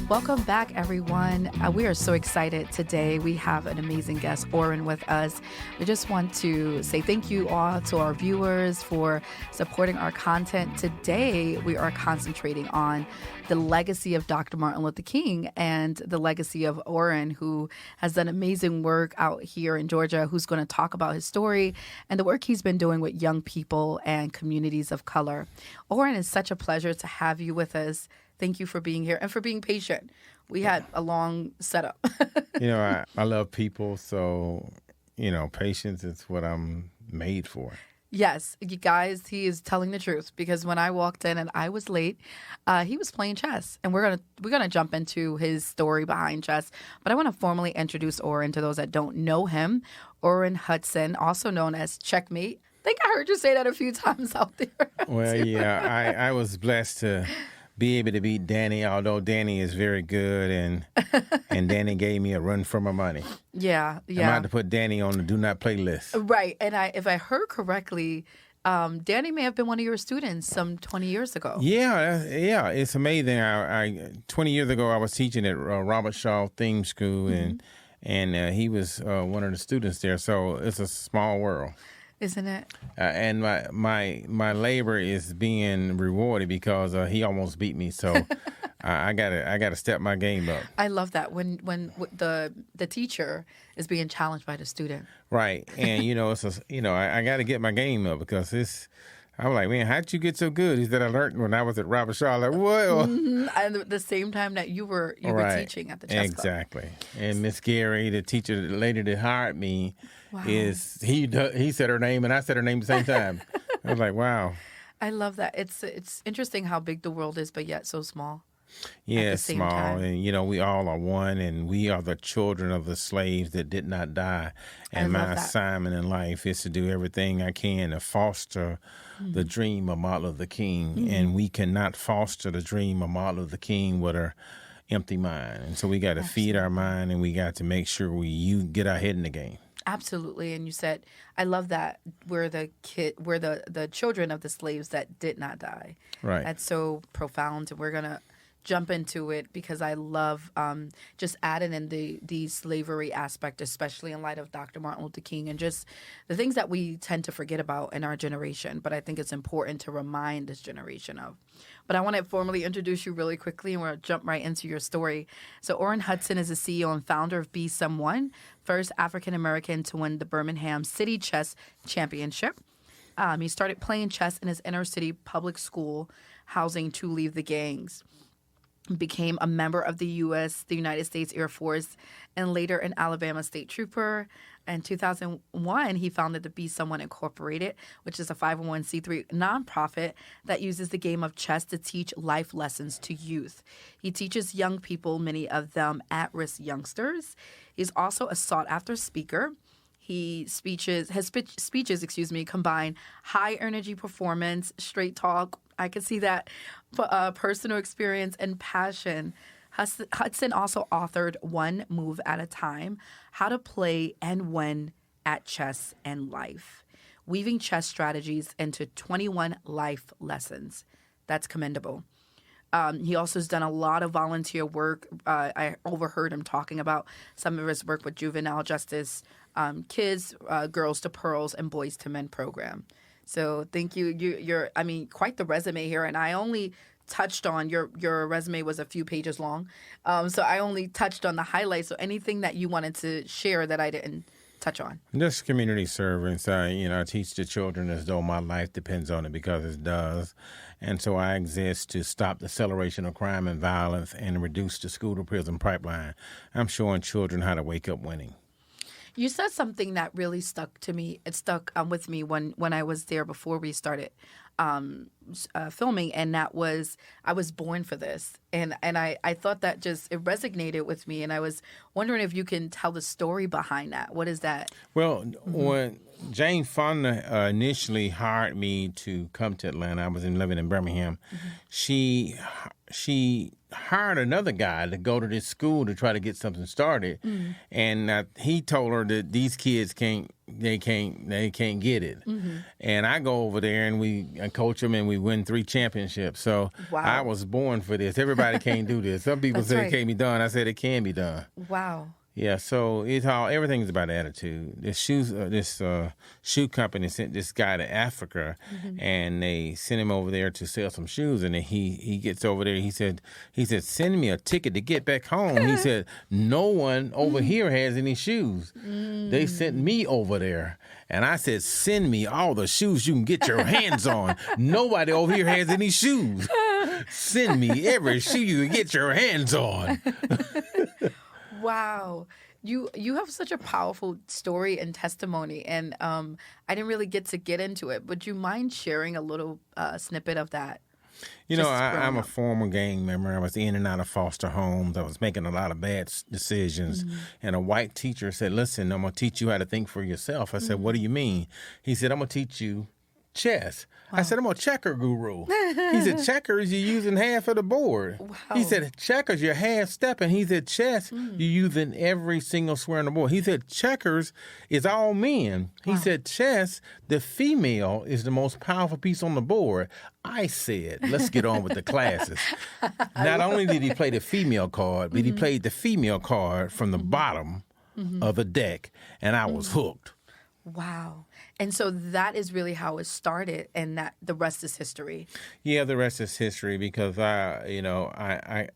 Welcome back, everyone. We are so excited today. We have an amazing guest, Orrin, with us. We just want to say thank you all to our viewers for supporting our content. Today, we are concentrating on the legacy of Dr. Martin Luther King and the legacy of Orrin, who has done amazing work out here in Georgia, who's going to talk about his story and the work he's been doing with young people and communities of color. Orrin, it's such a pleasure to have you with us. Thank you for being here and for being patient. We had a long setup. I love people, so, patience is what I'm made for. Yes, you guys, he is telling the truth because when I walked in and I was late, he was playing chess, and we're gonna jump into his story behind chess. But I want to formally introduce Orrin to those that don't know him. Orrin Hudson, also known as Checkmate. I think I heard you say that a few times out there. Well, yeah, I was blessed to be able to beat Danny, although Danny is very good, and Danny gave me a run for my money. Yeah. I'm about to put Danny on the do not play list. Right, and if I heard correctly, Danny may have been one of your students some 20 years ago. Yeah, it's amazing. I 20 years ago I was teaching at Robert Shaw Theme School, and he was one of the students there. So it's a small world. Isn't it? And my labor is being rewarded because he almost beat me. So I gotta step my game up. I love that when the teacher is being challenged by the student. Right, and I got to get my game up because I was like, man, how'd you get so good? He said, I learned when I was at Robert Shaw. Like, whoa. And the same time that you were teaching at the chess club. Exactly. And Miss Gary, the teacher, the lady that hired me, wow. he said her name and I said her name at the same time. I was like, wow. I love that. It's interesting how big the world is, but yet so small. Yeah, it's small. Time. And, we all are one, and we are the children of the slaves that did not die. And my assignment in life is to do everything I can to foster the dream of Martin Luther King. And we cannot foster the dream of Martin Luther King with an empty mind. And so we got to feed our mind, and we got to make sure we get our head in the game. Absolutely. And you said, I love that we're the children of the slaves that did not die. Right. That's so profound. And we're going to jump into it because I love just adding in the slavery aspect, especially in light of Dr. Martin Luther King and just the things that we tend to forget about in our generation. But I think it's important to remind this generation of. But I want to formally introduce you really quickly, and we'll jump right into your story. So Orrin Hudson is the CEO and founder of Be Someone, first African-American to win the Birmingham City Chess Championship. He started playing chess in his inner city public school, housing to leave the gangs. Became a member of the United States Air Force, and later an Alabama State Trooper. In 2001, he founded the Be Someone Incorporated, which is a 501c3 nonprofit that uses the game of chess to teach life lessons to youth. He teaches young people, many of them at-risk youngsters. He's also a sought-after speaker. His speeches combine high energy performance, straight talk. I could see that personal experience and passion. Hudson also authored One Move at a Time, How to Play and Win at Chess and Life, weaving chess strategies into 21 life lessons. That's commendable. He also has done a lot of volunteer work. I overheard him talking about some of his work with juvenile justice, kids, Girls to Pearls, and Boys to Men program. So thank you. You're quite the resume here. And I only touched on your resume was a few pages long. So I only touched on the highlights. So anything that you wanted to share that I didn't touch on? Just community service. I teach the children as though my life depends on it because it does. And so I exist to stop the acceleration of crime and violence and reduce the school to prison pipeline. I'm showing children how to wake up winning. You said something that really stuck to me. It stuck with me when I was there before we started filming, and that was I was born for this, and I thought that it resonated with me, and I was wondering if you can tell the story behind that. What is that? Well, Jane Fonda initially hired me to come to Atlanta. I was living in Birmingham. She hired another guy to go to this school to try to get something started, and he told her that these kids can't get it. And I go over there and I coach them and we win 3 championships. So I was born for this. Everybody can't do this. Some people say it can't be done. I said it can be done. Wow. Yeah, so everything's about attitude. This shoe company sent this guy to Africa, and they sent him over there to sell some shoes. And then he gets over there. He said, send me a ticket to get back home. He said, no one over here has any shoes. They sent me over there. And I said, send me all the shoes you can get your hands on. Nobody over here has any shoes. Send me every shoe you can get your hands on. Wow. You have such a powerful story and testimony, and I didn't really get into it. Would you mind sharing a little snippet of that? You know, I'm a former gang member. I was in and out of foster homes. I was making a lot of bad decisions. And a white teacher said, listen, I'm going to teach you how to think for yourself. I said, what do you mean? He said, I'm going to teach you chess. Wow. I said, I'm a checker guru. He said, checkers, you're using half of the board. Wow. He said, checkers, you're half stepping. He said, chess, you're using every single square on the board. He said, checkers is all men. He said, chess, the female is the most powerful piece on the board. I said, let's get on with the classes. Not only did he play the female card, but he played the female card from the bottom of the deck, and I was hooked. Wow. And so that is really how it started, and that the rest is history. Yeah, the rest is history, because I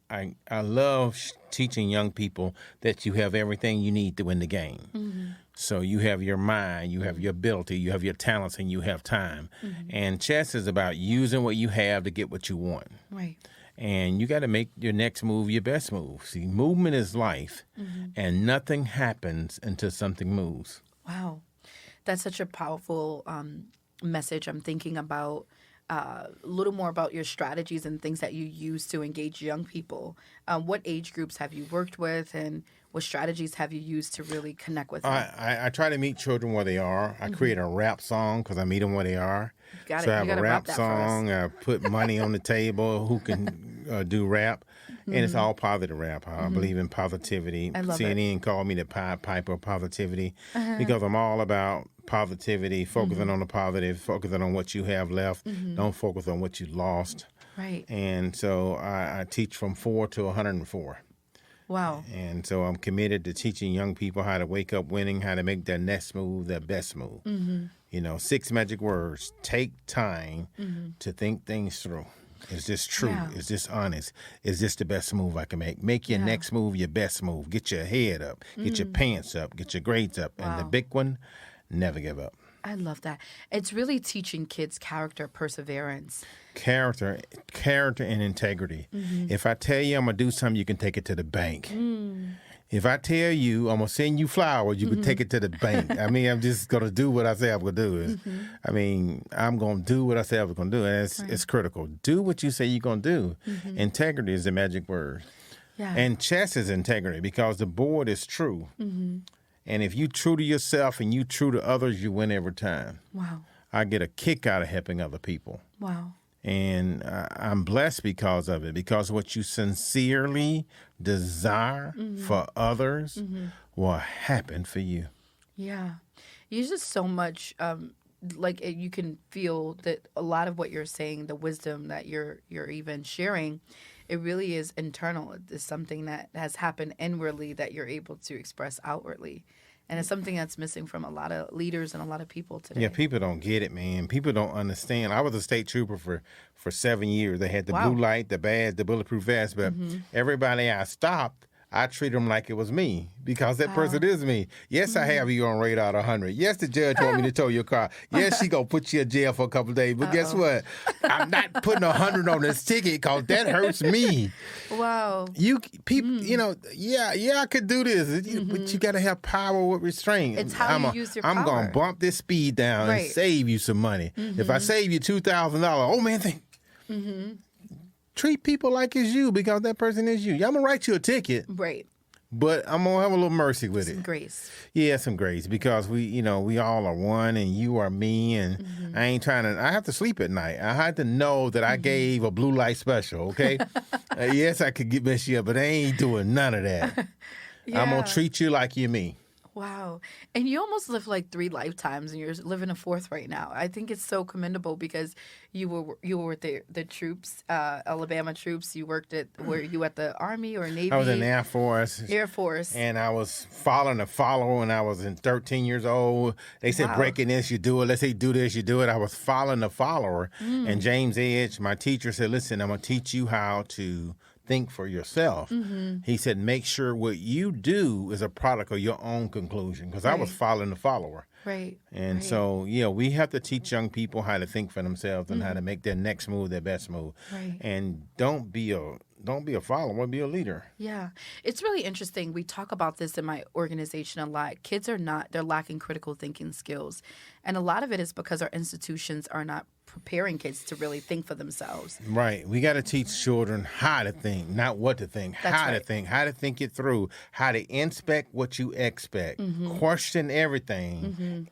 love teaching young people that you have everything you need to win the game. So you have your mind, you have your ability, you have your talents, and you have time. And chess is about using what you have to get what you want. Right. And you got to make your next move your best move. See, movement is life, and nothing happens until something moves. Wow. That's such a powerful message. I'm thinking about a little more about your strategies and things that you use to engage young people. What age groups have you worked with, and what strategies have you used to really connect with them? I try to meet children where they are. I create a rap song because I meet them where they are. Got it. So I have a rap song. I put money on the table. Who can do rap? And it's all positive rap. I believe in positivity. I love CNN called me the Pied Piper of positivity because I'm all about positivity, focusing on the positive, focusing on what you have left. Don't focus on what you lost. Right. And so I teach from 4 to 104. Wow. And so I'm committed to teaching young people how to wake up winning, how to make their next move their best move. 6 magic words. Take time to think things through. Is this true? Yeah. Is this honest? Is this the best move I can make? Make your next move your best move. Get your head up. Get your pants up. Get your grades up. Wow. And the big one, never give up. I love that. It's really teaching kids character, perseverance. Character and integrity. If I tell you I'm going to do something, you can take it to the bank. If I tell you I'm going to send you flowers, you can take it to the bank. I mean, I'm just going to do what I say I'm going to do. I mean, I'm going to do what I say I'm going to do. And it's critical. Do what you say you're going to do. Integrity is the magic word. Yeah. And chess is integrity, because the board is true. And if you true to yourself and you true to others, you win every time. Wow. I get a kick out of helping other people. Wow. And I'm blessed because of it, because what you sincerely desire for others will happen for you. Yeah. You're just so much, you can feel that a lot of what you're saying, the wisdom that you're even sharing, it really is internal. It's something that has happened inwardly that you're able to express outwardly. And it's something that's missing from a lot of leaders and a lot of people today. Yeah, people don't get it, man. People don't understand. I was a state trooper for 7 years. They had the blue light, the badge, the bulletproof vest. But everybody I stopped, I treat them like it was me, because that person is me. Yes, I have you on radar 100. Yes, the judge want me to tow your car. Yes, she going to put you in jail for a couple of days. But guess what? I'm not putting 100 on this ticket, because that hurts me. Wow. People, I could do this. But you got to have power with restraint. It's how you use your power. I'm going to bump this speed down and save you some money. If I save you $2,000, oh, man, treat people like it's you, because that person is you. I'm going to write you a ticket. Right. but I'm going to have a little mercy with Some it. grace. Yeah, some grace, because we all are one, and you are me, and I ain't trying to, I have to sleep at night. I had to know that I gave a blue light special, okay? Yes, I could mess you up, but I ain't doing none of that. I'm going to treat you like you're me. Wow. And you almost lived like 3 lifetimes, and you're living a 4th right now. I think it's so commendable because you were with the troops, Alabama troops. You worked were you at the Army or Navy? I was in the Air Force. Air Force. And I was following a follower when I was 13 years old. They said, breaking this, you do it. Let's say do this, you do it. I was following the follower. And James Edge, my teacher, said, listen, I'm going to teach you how to think for yourself. He said, make sure what you do is a product of your own conclusion, because I was following the follower. Right. And so, we have to teach young people how to think for themselves and how to make their next move their best move. Right. And don't be a follower, be a leader. Yeah. It's really interesting. We talk about this in my organization a lot. Kids they're lacking critical thinking skills. And a lot of it is because our institutions are not preparing kids to really think for themselves. Right. We got to teach children how to think, not what to think, to think, how to think it through, how to inspect what you expect, question everything,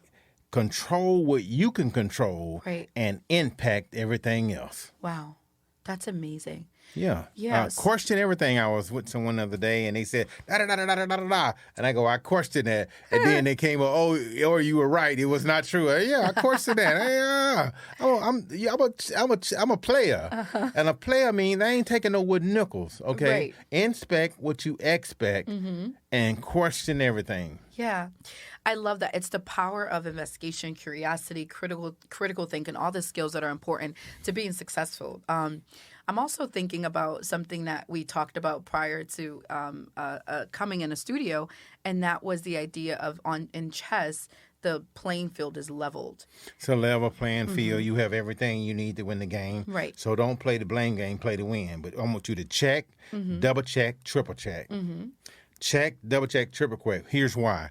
control what you can control, and impact everything else. Wow. That's amazing. Yeah. Yes. Question everything. I was with someone the other day, and they said, da da da da da da da da. And I go, I questioned that. And then they came, oh, you were right. It was not true. I questioned that. I'm a player. And a player means I ain't taking no wooden nickels, okay? Right. Inspect what you expect and question everything. Yeah. I love that. It's the power of investigation, curiosity, critical thinking, all the skills that are important to being successful. I'm also thinking about something that we talked about prior to coming in the studio, and that was the idea of in chess, the playing field is leveled. It's a level playing field. You have everything you need to win the game. Right. So don't play the blame game, play to win. But I want you to check, double check, triple check. Check, double check, triple check. Here's why.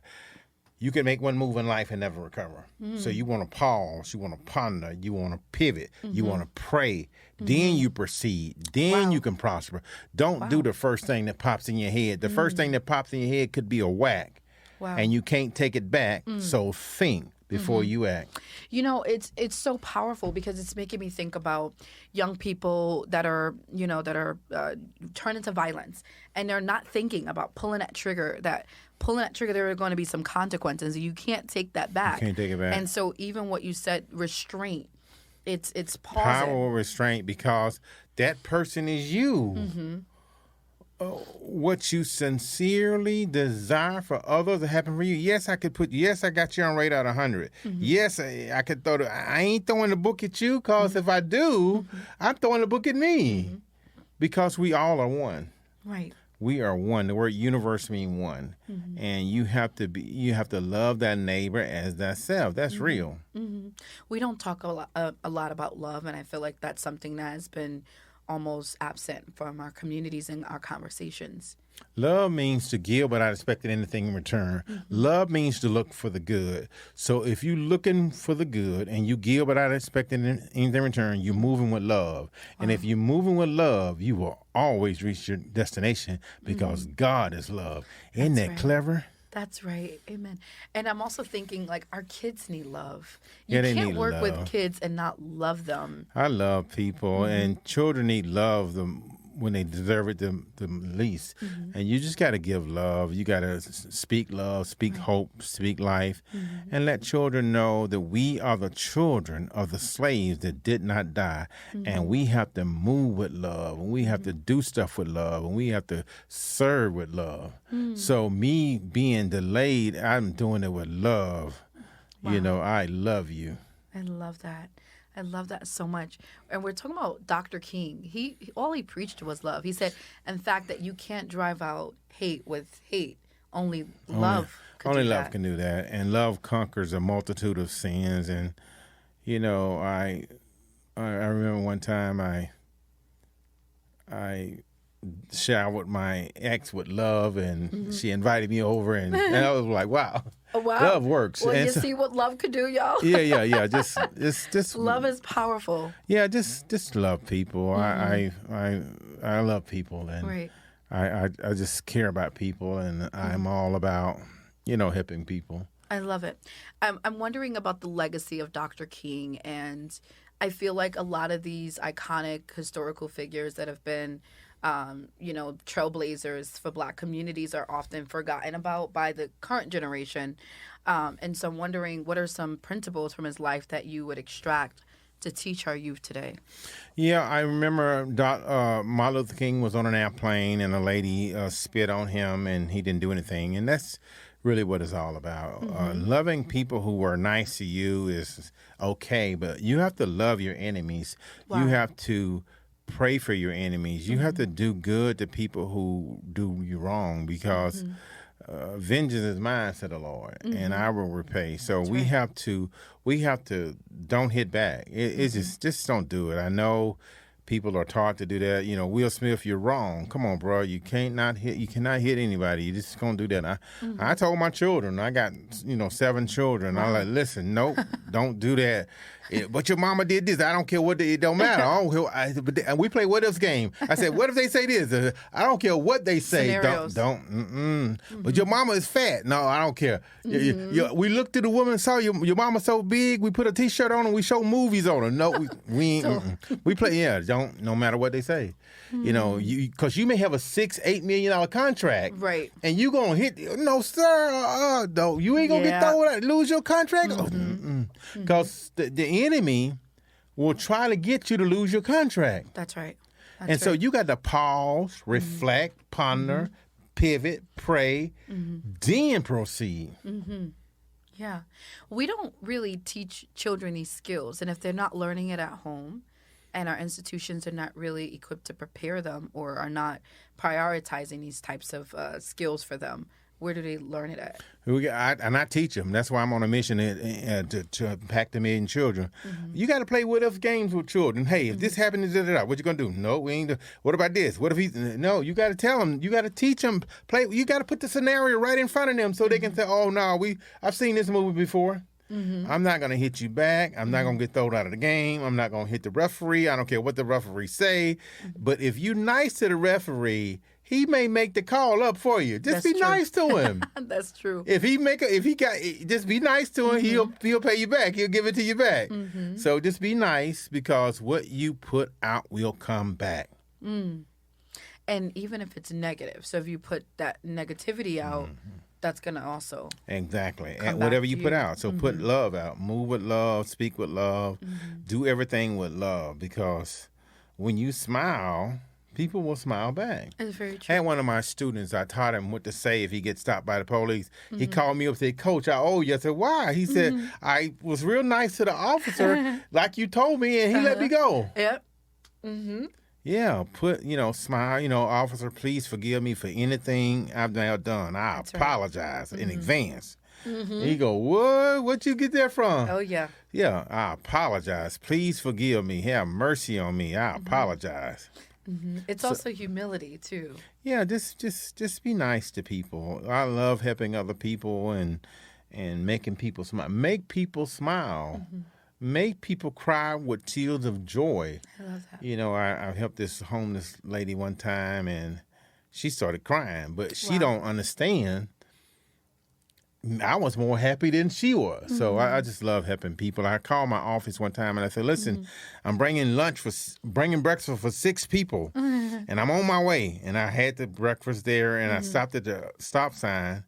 You can make one move in life and never recover. So you want to pause, you want to ponder, you want to pivot, you want to pray. Then you proceed. Then you can prosper. Don't do the first thing that pops in your head. The first thing that pops in your head could be a whack. Wow. And you can't take it back. So think before you act. You know, it's so powerful because it's making me think about young people that are turned into violence, and they're not thinking about pulling that trigger. There are going to be some consequences. You can't take that back. You can't take it back. And so even what you said, restraint, it's pausing. Power of restraint, because that person is you. What you sincerely desire for others to happen for you. Yes, I got you on rate out of 100. Yes, I could I ain't throwing the book at you, because if I do, I'm throwing the book at me. Because we all are one. Right. We are one. The word universe means one. And you have to love that neighbor as thyself. That's real. We don't talk a lot about love, and I feel like that's something that has been almost absent from our communities and our conversations. Love means to give without expecting anything in return. Love means to look for the good. So if you're looking for the good and you give without expecting anything in return, you're moving with love. And if you're moving with love, you will always reach your destination, because God is love. Isn't that clever? That's right. Amen. And I'm also thinking, like, our kids need love. Yeah, they can't need work love. with kids and not love them. I love people, and children need love when they deserve it the least. And you just got to give love. You got to speak love, speak hope, speak life, and let children know that we are the children of the slaves that did not die. And we have to move with love, and we have to do stuff with love, and we have to serve with love. So me being delayed, I'm doing it with love. Wow. I love you. I love that. I love that so much. And we're talking about Dr. King. All he preached was love. He said, in fact, that you can't drive out hate with hate. Only love can Only do love that. can do that. And love conquers a multitude of sins. And, I remember one time I showered my ex with love, and she invited me over, and I was like, wow. Oh, wow. Love works. Well, and you see what love could do, y'all? Yeah. Just Love is powerful. Yeah, just love people. I love people, and Right. I just care about people, and I'm all about, helping people. I love it. I'm wondering about the legacy of Dr. King, and I feel like a lot of these iconic historical figures that have been, trailblazers for Black communities are often forgotten about by the current generation. And so I'm wondering, what are some principles from his life that you would extract to teach our youth today? Yeah, I remember Martin Luther King was on an airplane and a lady spit on him and he didn't do anything. And that's really what it's all about. Loving people who were nice to you is okay, but you have to love your enemies. Wow. You have to pray for your enemies. You have to do good to people who do you wrong, because vengeance is mine, said the Lord, and I will repay. So we have to don't hit back. It's just don't do it. I know people are taught to do that. Will Smith, you're wrong. Come on, bro. You cannot hit anybody. You just gonna do that. I told my children, I got 7 children. Wow. I'm like, listen, nope, don't do that. But your mama did this. I don't care what it don't matter. And we play what if game. I said, what if they say this? I don't care what they say. Scenarios. But your mama is fat. No, I don't care. We looked at the woman, saw your mama so big. We put a T-shirt on and we show movies on her. No, we we play. Yeah, no matter what they say. Because you may have a $6-8 million contract, right? And you gonna hit? No, sir. No, you ain't gonna get thrown out, lose your contract. Because the enemy will try to get you to lose your contract. That's right. So you got to pause, reflect, ponder, pivot, pray, then proceed. Yeah. We don't really teach children these skills. And if they're not learning it at home and our institutions are not really equipped to prepare them or are not prioritizing these types of skills for them, where do they learn it at? I teach them. That's why I'm on a mission to impact a million children. You got to play what if games with children. Hey, if this happens, what you gonna do? No, we ain't. What about this? What if he? No, you got to tell them. You got to teach them. Play. You got to put the scenario right in front of them so they can say, "Oh no, I've seen this movie before." I'm not going to hit you back. I'm not going to get thrown out of the game. I'm not going to hit the referee. I don't care what the referee say. But if you're nice to the referee, he may make the call up for you. Just be nice to him. That's true. Just be nice to him. He'll pay you back. He'll give it to you back. So just be nice, because what you put out will come back. And even if it's negative. So if you put that negativity out, that's going to also exactly. And whatever you put out. So put love out. Move with love. Speak with love. Do everything with love, because when you smile, people will smile back. That's very true. I had one of my students, I taught him what to say if he gets stopped by the police. He called me up and said, "Coach, I owe you." I said, "Why?" He said, "I was real nice to the officer like you told me, and he let me go." Yep. Yeah, smile, "Officer, please forgive me for anything I've now done. I apologize in advance." He go, "What? Where'd you get that from?" Oh, yeah. Yeah, "I apologize. Please forgive me. Have mercy on me. I apologize." It's also humility, too. Yeah, just be nice to people. I love helping other people and making people smile. Make people smile. Make people cry with tears of joy. I love that. I helped this homeless lady one time, and she started crying, but she don't understand. I was more happy than she was. So I just love helping people. I called my office one time and I said, "Listen, I'm bringing breakfast for 6 people, and I'm on my way." And I had the breakfast there, and I stopped at the stop sign,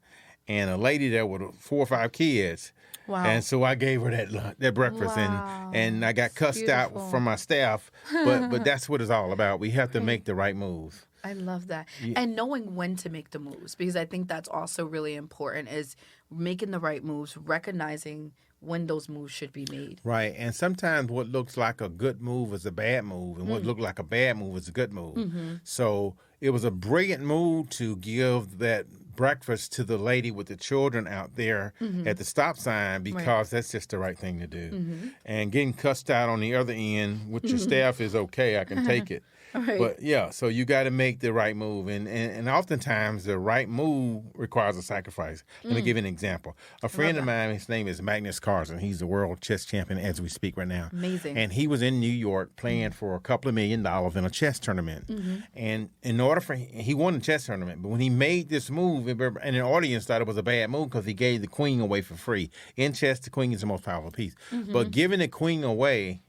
and a lady there with 4 or 5 kids. Wow. And so I gave her that breakfast, and I got cussed out from my staff. But that's what it's all about. We have to make the right moves. I love that. And knowing when to make the moves, because I think that's also really important, is making the right moves, recognizing when those moves should be made. Right. And sometimes what looks like a good move is a bad move, and what looked like a bad move is a good move. So it was a brilliant move to give that breakfast to the lady with the children out there at the stop sign because that's just the right thing to do. And getting cussed out on the other end with your staff is okay. I can take it. Right. But yeah, so you got to make the right move, and oftentimes the right move requires a sacrifice. Let me give you an example. A friend of mine, his name is Magnus Carlsen. He's the world chess champion as we speak right now. Amazing. And he was in New York playing for a couple of $1 million in a chess tournament. And in order for he won the chess tournament, but when he made this move, and the audience thought it was a bad move because he gave the queen away for free. In chess, the queen is the most powerful piece. But giving the queen away.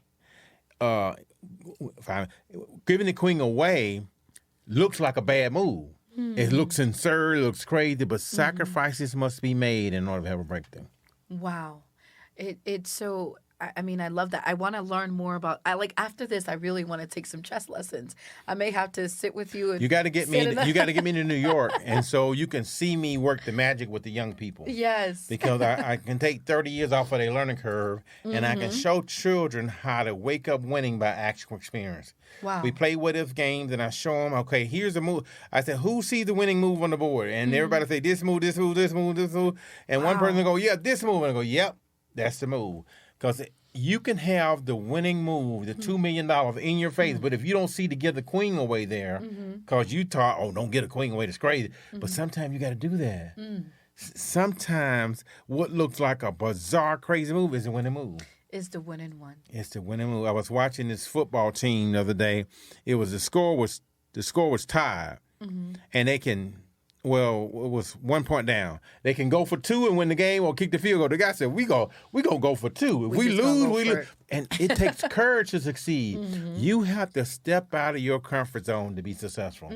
Giving the queen away looks like a bad move. It looks absurd, it looks crazy, but sacrifices must be made in order to have a breakthrough. Wow. It's so, I mean, I love that. I want to learn more about, after this, I really want to take some chess lessons. I may have to sit with you. And you got to get me to New York, and so you can see me work the magic with the young people. Yes. Because I can take 30 years off of their learning curve, and I can show children how to wake up winning by actual experience. Wow. We play what-if games, and I show them, okay, here's the move. I said, who sees the winning move on the board? And everybody say, this move, this move, this move, this move. And one person go, yeah, this move. And I go, yep, that's the move. Because you can have the winning move, the $2 million in your face, but if you don't see to give the queen away there, because you thought, oh, don't get a queen away, that's crazy. But sometimes you got to do that. Sometimes what looks like a bizarre, crazy move is the winning move. Is the winning one. It's the winning move. I was watching this football team the other day. The score was tied, and they can. Well, it was 1 point down. They can go for 2 and win the game or kick the field goal. The guy said, we gonna go for 2. If we lose, we lose. And it takes courage to succeed. You have to step out of your comfort zone to be successful.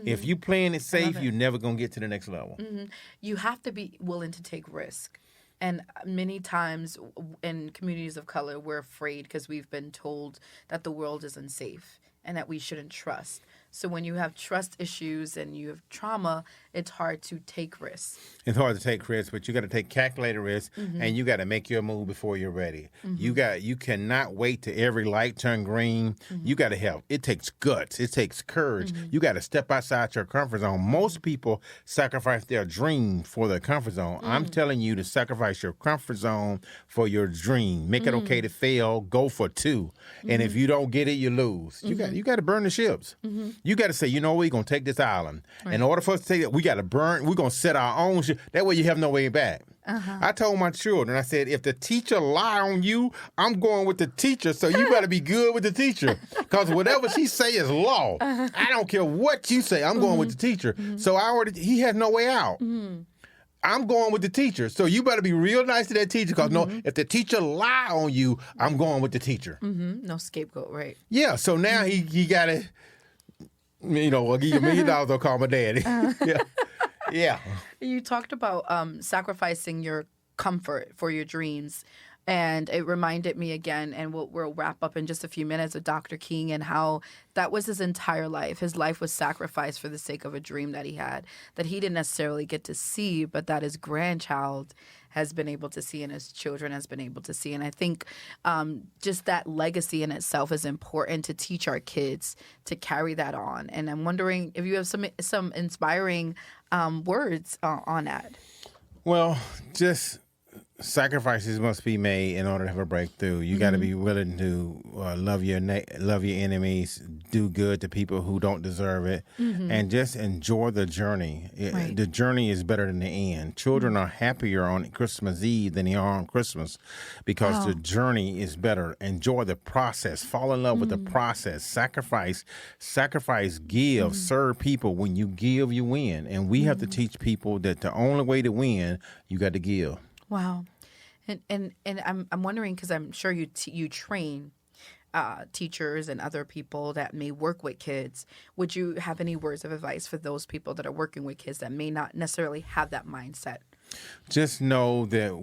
If you playing it safe, you're never going to get to the next level. You have to be willing to take risk. And many times in communities of color, we're afraid because we've been told that the world is unsafe and that we shouldn't trust. So when you have trust issues and you have trauma, it's hard to take risks. It's hard to take risks, but you got to take calculated risks, and you got to make your move before you're ready. You cannot wait till every light turn green. You got to help. It takes guts. It takes courage. You got to step outside your comfort zone. Most people sacrifice their dream for their comfort zone. I'm telling you to sacrifice your comfort zone for your dream. Make it okay to fail. Go for 2. And if you don't get it, you lose. You got to burn the ships. You got to say, you know, we're going to take this island. Right. In order for us to take it, we got to burn. We're going to set our own ship. That way you have no way back. I told my children, I said, if the teacher lie on you, I'm going with the teacher. So you better be good with the teacher. Because whatever she say is law. I don't care what you say. I'm going with the teacher. So he has no way out. I'm going with the teacher. So you better be real nice to that teacher because if the teacher lie on you, I'm going with the teacher. No scapegoat, right? Yeah. So now he got to, I'll give you $1 million, I'll call my daddy. Yeah. You talked about sacrificing your comfort for your dreams. And it reminded me again, and we'll wrap up in just a few minutes, of Dr. King and how that was his entire life. His life was sacrificed for the sake of a dream that he had, that he didn't necessarily get to see, but that his grandchild has been able to see and his children has been able to see. And I think just that legacy in itself is important to teach our kids to carry that on. And I'm wondering if you have some inspiring words on that. Well, just sacrifices must be made in order to have a breakthrough. You got to be willing to love your enemies, do good to people who don't deserve it, and just enjoy the journey. Right. The journey is better than the end. Children are happier on Christmas Eve than they are on Christmas because the journey is better. Enjoy the process. Fall in love with the process. Sacrifice, give, serve people. When you give, you win. And we have to teach people that the only way to win, you got to give. Wow. And I'm wondering, because I'm sure you train teachers and other people that may work with kids. Would you have any words of advice for those people that are working with kids that may not necessarily have that mindset? Just know that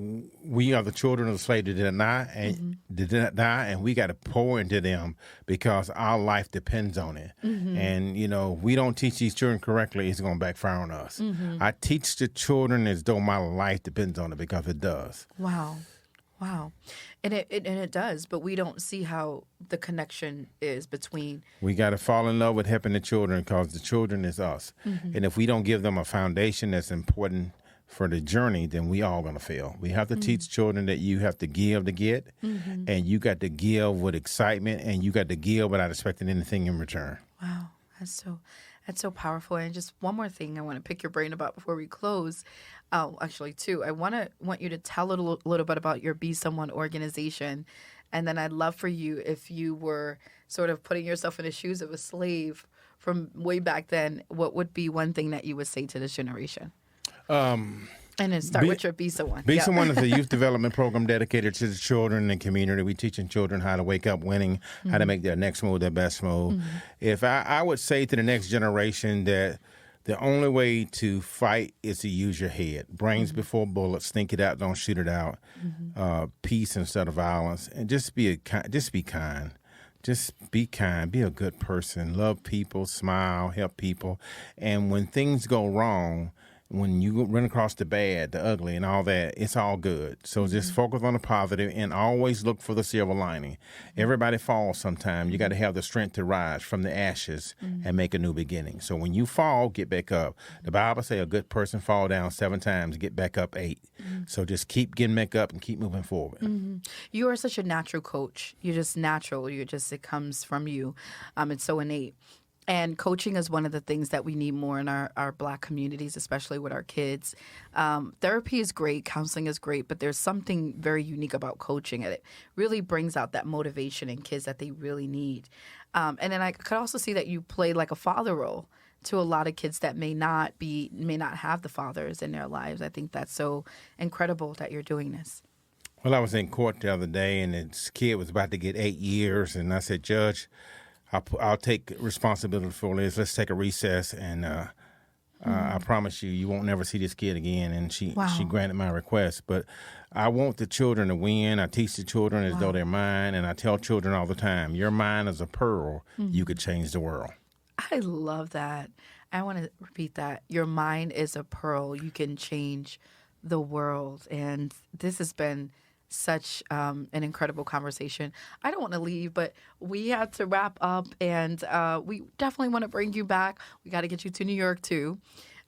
we are the children of the slave that did not die, and we got to pour into them because our life depends on it. And, we don't teach these children correctly, it's going to backfire on us. I teach the children as though my life depends on it because it does. Wow. Wow. And it does, but we don't see how the connection is between. We got to fall in love with helping the children because the children is us. And if we don't give them a foundation that's important for the journey, then we all going to fail. We have to teach children that you have to give to get, and you got to give with excitement, and you got to give without expecting anything in return. Wow. That's so powerful. And just one more thing I want to pick your brain about before we close. Actually, two. I want you to tell a little bit about your Be Someone organization. And then I'd love for you, if you were sort of putting yourself in the shoes of a slave from way back then, what would be one thing that you would say to this generation? And then start with your Be Someone. Be Someone is a youth development program dedicated to the children and community. We're teaching children how to wake up winning, how to make their next move their best move. If I would say to the next generation that the only way to fight is to use your head. Brains before bullets. Think it out. Don't shoot it out. Peace instead of violence. And just be kind. Just be kind. Be a good person. Love people. Smile. Help people. And when things go wrong, when you run across the bad, the ugly, and all that, it's all good. So just focus on the positive and always look for the silver lining. Everybody falls sometime. You got to have the strength to rise from the ashes and make a new beginning. So when you fall, get back up. The Bible says a good person fall down 7 times, get back up 8. So just keep getting back up and keep moving forward. You are such a natural coach. You're just natural. It comes from you. It's so innate. And coaching is one of the things that we need more in our Black communities, especially with our kids. Therapy is great. Counseling is great. But there's something very unique about coaching. And it really brings out that motivation in kids that they really need. And then I could also see that you play like a father role to a lot of kids that may not have the fathers in their lives. I think that's so incredible that you're doing this. Well, I was in court the other day, and this kid was about to get 8 years. And I said, Judge, I'll take responsibility for this. Let's take a recess, and I promise you won't never see this kid again. And she granted my request. But I want the children to win. I teach the children as though they're mine, and I tell children all the time, your mind is a pearl. You could change the world. I love that. I want to repeat that. Your mind is a pearl. You can change the world. And this has been such an incredible conversation. I don't want to leave, but we have to wrap up, and we definitely want to bring you back. We got to get you to New York too,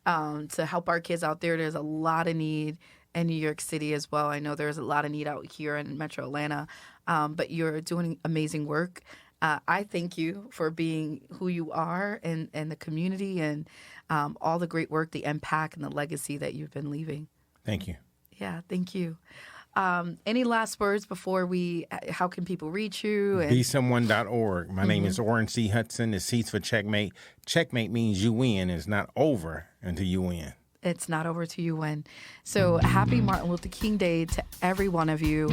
to help our kids out there. There's a lot of need in New York City as well. I know there's a lot of need out here in Metro Atlanta, but you're doing amazing work. I thank you for being who you are in the community, and all the great work, the impact, and the legacy that you've been leaving. Thank you. Yeah, thank you. Any last words before how can people reach you? BeSomeone.org. My name is Orrin C. Hudson. The C's for checkmate. Checkmate means you win. It's not over until you win. It's not over till you win. So happy Martin Luther King Day to every one of you.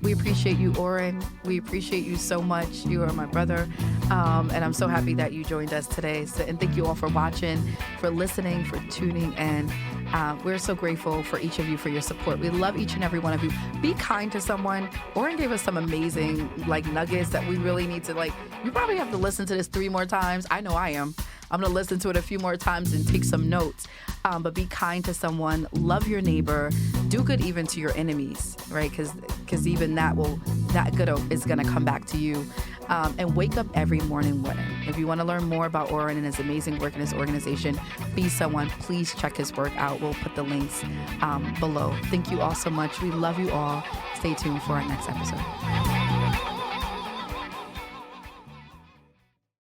We appreciate you, Orrin. We appreciate you so much. You are my brother. And I'm so happy that you joined us today. And thank you all for watching, for listening, for tuning in. We're so grateful for each of you for your support. We love each and every one of you. Be kind to someone. Orrin gave us some amazing nuggets that we really need to you probably have to listen to this 3 more times. I know I am. I'm going to listen to it a few more times and take some notes. But be kind to someone. Love your neighbor. Do good even to your enemies, right? Because even that good is going to come back to you. And wake up every morning winning. If you want to learn more about Orrin and his amazing work in his organization, Be Someone, please check his work out. We'll put the links below. Thank you all so much. We love you all. Stay tuned for our next episode.